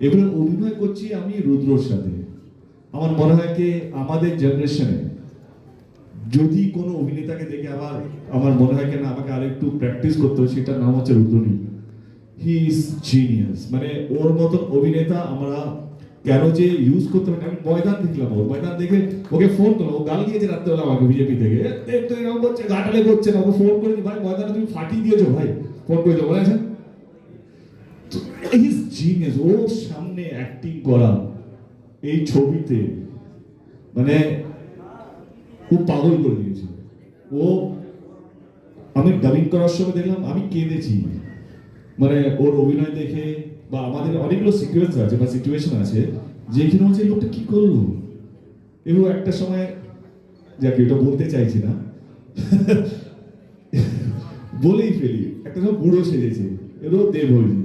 এবারে অভিনয় করছি আমি রুদ্রর সাথে। আমার মনে হয় কি আমাদের জেনারেশনে যদি কোনো অভিনেতাকে দেখে আমার মনে হয় কেন আমাকে আর একটু প্র্যাকটিস করতে হবে, সেটার নাম হচ্ছে রুদ্রনীল। He is genius. মানে ওর মতন অভিনেতা আমরা কেন যে ইউজ করতে পারি। আমি ময়দান দেখলাম, ওর ময়দান দেখে ওকে ফোন করলাম, ও গাল দিয়েছে রাত্রেবেলা আমাকে বিজেপি থেকে, তো এরকম করছে গাটালে করছে না, ওকে ফোন করে ভাই ময়দানে তুমি ফাটিয়ে দিয়েছো ভাই, ফোন করেছো বলে আছে। Is genius. ওর সামনে অ্যাক্টিং করা এই ছবিতে মানে ও পাগল করে দিয়েছে। ও আমি ডাবিং করার সময় দেখলাম আমি কেঁদেছি, মানে ওর অভিনয় দেখে। বা আমাদের অনেকগুলো সিকুয়েন্স আছে বা সিচুয়েশন আছে যেখানে হচ্ছে এই লোকটা কি করলো। এবং একটা সময় যাকে এটা বলতে চাইছি না বলেই ফেলি, একটা সময় বুড়ো সেজেছে, এরও দেব হয়েছে।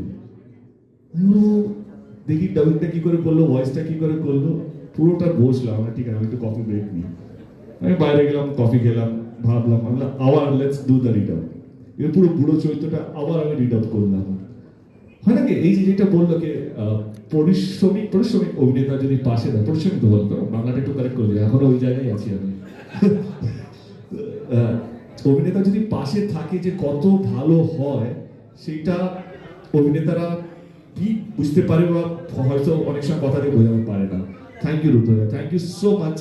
দেখি ডাবিংটা কি করে করলো, ভয়েসটা কি করে করলো, পুরোটা বসলাম ঠিক আছে আমি একটু কফি ব্রেক নিই। আমি বাইরে গেলাম, কফি খেলাম, ভাবলাম আবার let's do the read out. পুরো বুড়ো চরিত্রটা আবার আমি রিড আউট করলাম। হয় নাকি এই যে যেটা বললো যে পরিশ্রমিক পরিশ্রমিক অভিনেতা যদি পাশে দেয়, পরিশ্রমিক তো বলতো বাংলাটা একটু কারেক্ট করে দিই, এখনো ওই জায়গায় আছি আমি। অভিনেতা যদি পাশে থাকে যে কত ভালো হয়, সেটা অভিনেতারা কি বুঝতে পারে বা হয়তো অনেক সময় কথা দিয়ে বোঝাতে পারে না। Thank you Rudra, thank you so much.